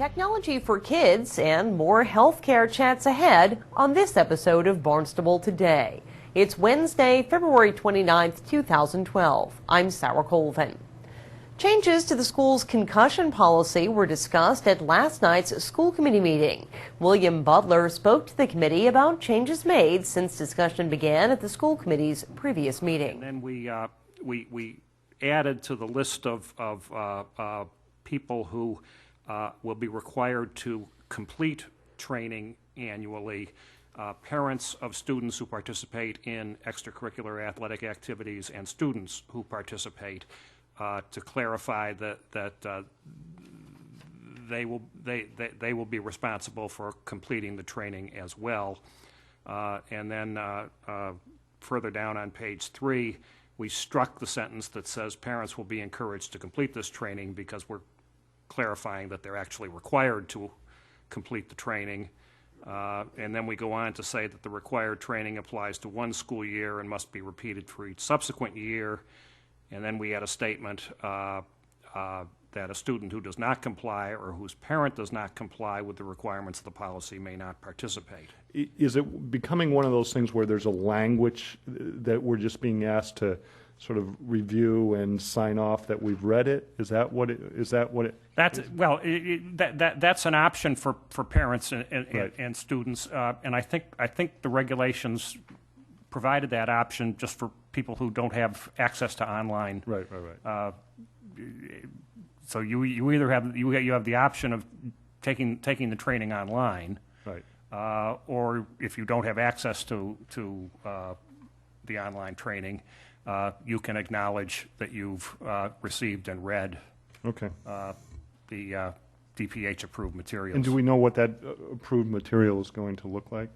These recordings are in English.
Technology for kids and more healthcare chats ahead on this episode of Barnstable Today. It's Wednesday, February 29th, 2012. I'm Sarah Colvin. Changes to the school's concussion policy were discussed at last night's school committee meeting. William Butler spoke to the committee about changes made since discussion began at the school committee's previous meeting. And then we added to the list of people who will be required to complete training annually, parents of students who participate in extracurricular athletic activities and students who participate, to clarify that they will be responsible for completing the training as well. And then further down on page 3, we struck the sentence that says parents will be encouraged to complete this training because we're clarifying that they're actually required to complete the training. And then we go on to say that the required training applies to one school year and must be repeated for each subsequent year. And then we add a statement that a student who does not comply or whose parent does not comply with the requirements of the policy may not participate. Is it becoming one of those things where there's a language that we're just being asked to sort of review and sign off that we've read it? Is that what it? That's well. That's an option for parents and Right. students, and I think the regulations provided that option just for people who don't have access to online. Right. So you either have you have the option of taking the training online, Right. or if you don't have access to the online training, you can acknowledge that you've received and read Okay. the DPH approved materials. And do we know what that approved material is going to look like?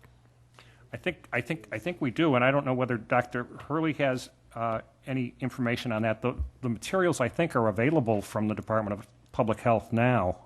I think we do, and I don't know whether Dr. Hurley has any information on that. The materials, I think, are available from the Department of Public Health now.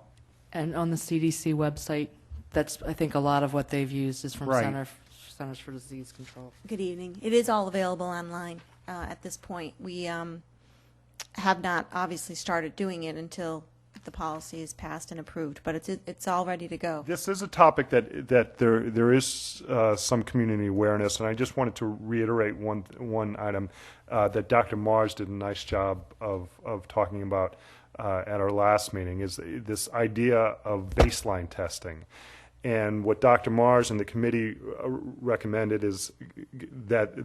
And on the CDC website, that's, I think, a lot of what they've used is from Right. Centers for Disease Control. Good evening. It is all available online at this point. We have not obviously started doing it until the policy is passed and approved, but it's all ready to go. This is a topic that there is some community awareness, and I just wanted to reiterate one item that Dr. Mars did a nice job of talking about at our last meeting, is this idea of baseline testing. And what Dr. Mars and the committee recommended is that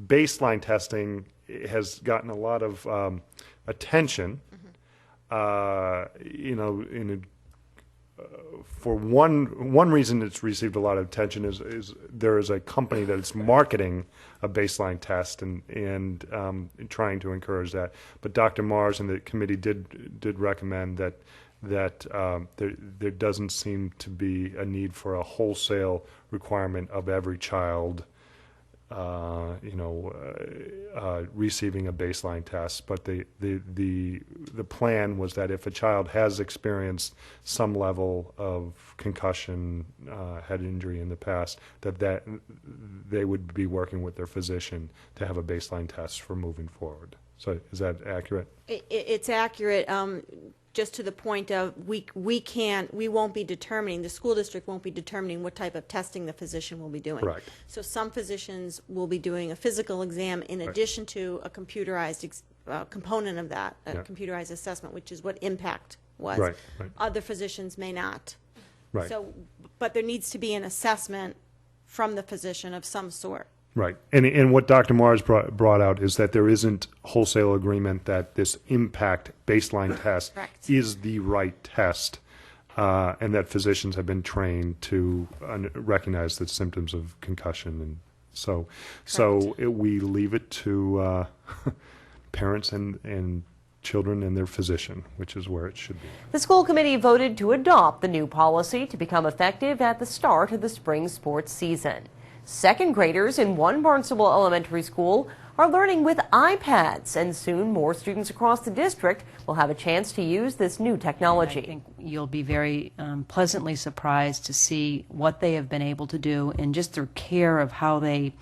baseline testing has gotten a lot of attention. For one reason it's received a lot of attention is there is a company that is marketing a baseline test and trying to encourage that. But Dr. Mars and the committee did recommend that there doesn't seem to be a need for a wholesale requirement of every child receiving a baseline test, but the plan was that if a child has experienced some level of concussion, head injury in the past, that they would be working with their physician to have a baseline test for moving forward. So is that accurate? It's accurate. Just to the point of we won't be determining, the school district won't be determining what type of testing the physician will be doing. Correct. So some physicians will be doing a physical exam in addition to a computerized component of that, a computerized assessment, which is what Impact was. Right. Other physicians may not. Right. So, but there needs to be an assessment from the physician of some sort. Right. And what Dr. Mars brought out is that there isn't wholesale agreement that this impact baseline test Correct. is the right test, and that physicians have been trained to recognize the symptoms of concussion. And so we leave it to parents and children and their physician, which is where it should be. The school committee voted to adopt the new policy to become effective at the start of the spring sports season. Second graders in one Barnstable elementary school are learning with iPads, and soon more students across the district will have a chance to use this new technology. I think you'll be very pleasantly surprised to see what they have been able to do and just their care of how they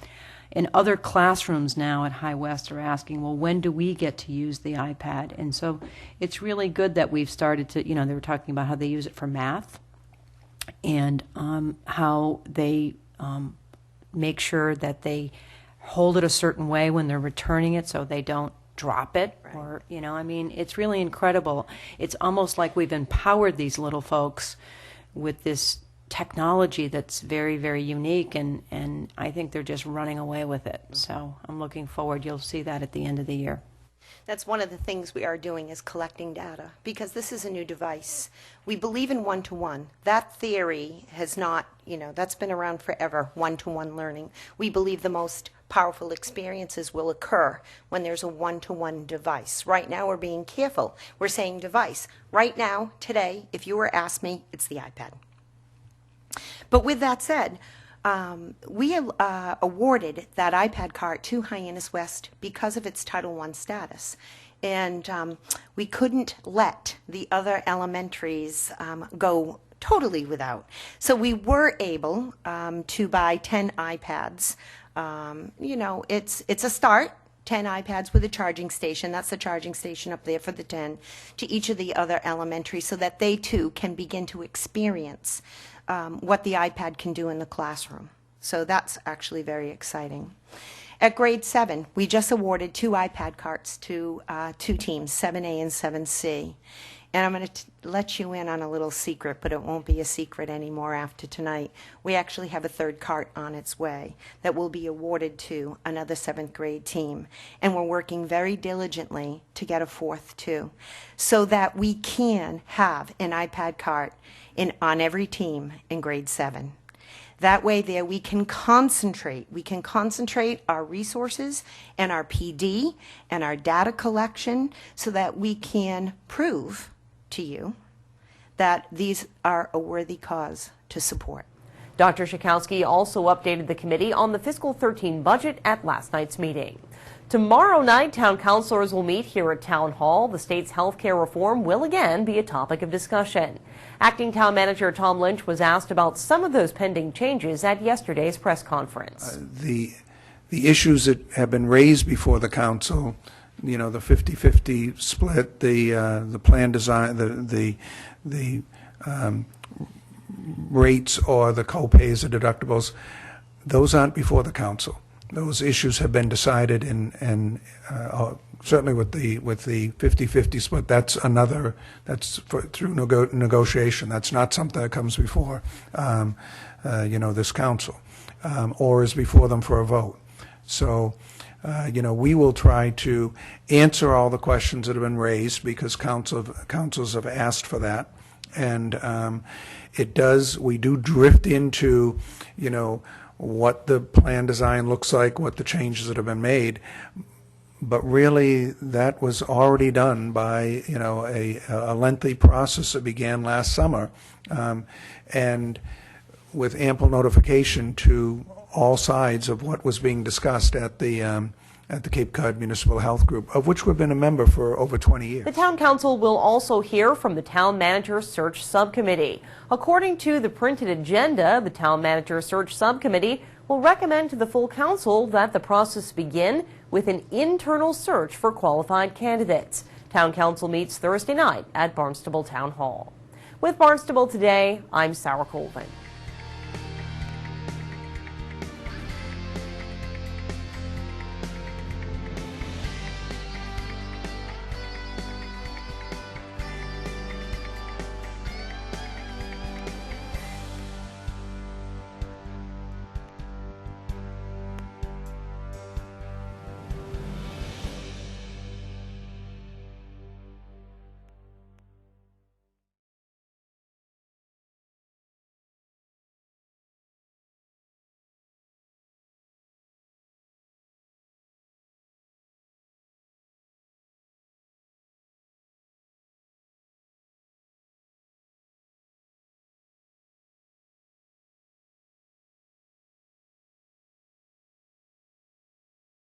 in other classrooms now at High West are asking, well, when do we get to use the iPad? And so it's really good that we've started to, they were talking about how they use it for math and how they make sure that they hold it a certain way when they're returning it so they don't drop it. Right. Or, it's really incredible. It's almost like we've empowered these little folks with this technology that's very, very unique, and I think they're just running away with it. So I'm looking forward. You'll see that at the end of the year. That's one of the things we are doing, is collecting data, because this is a new device. We believe in one-to-one. That theory has not, that's been around forever, one-to-one learning. We believe the most powerful experiences will occur when there's a one-to-one device. Right now we're being careful. We're saying device. Right now, today, if you were asked me, it's the iPad. But with that said, we awarded that iPad cart to Hyannis West because of its Title I status. And we couldn't let the other elementaries go totally without. So we were able to buy 10 iPads. It's a start. 10 iPads with a charging station. That's the charging station up there for the 10 to each of the other elementaries, so that they too can begin to experience what the iPad can do in the classroom. So that's actually very exciting. At grade 7, we just awarded 2 iPad carts to 2 teams, 7A and 7C. And I'm going to let you in on a little secret, but it won't be a secret anymore after tonight. We actually have a 3rd cart on its way that will be awarded to another 7th grade team. And we're working very diligently to get a 4th too, so that we can have an iPad cart on every team in grade 7. That way there we can concentrate. We can concentrate our resources and our PD and our data collection so that we can prove to you that these are a worthy cause to support. Dr. Schakowsky also updated the committee on the fiscal 13 budget at last night's meeting. Tomorrow night, town councilors will meet here at Town Hall. The state's health care reform will again be a topic of discussion. Acting Town Manager Tom Lynch was asked about some of those pending changes at yesterday's press conference. The issues that have been raised before the council, the 50-50 split, the plan design, the rates or the co-pays or deductibles, those aren't before the council. Those issues have been decided, and certainly with the 50-50 split, that's through negotiation. That's not something that comes before this council or is before them for a vote. So we will try to answer all the questions that have been raised because councils have asked for that, and we do drift into what the plan design looks like, what the changes that have been made, but really that was already done by a lengthy process that began last summer, and with ample notification to all sides of what was being discussed at the Cape Cod Municipal Health Group, of which we've been a member for over 20 years. The Town Council will also hear from the Town Manager Search Subcommittee. According to the printed agenda, the Town Manager Search Subcommittee will recommend to the full council that the process begin with an internal search for qualified candidates. Town Council meets Thursday night at Barnstable Town Hall. With Barnstable Today, I'm Sarah Colvin.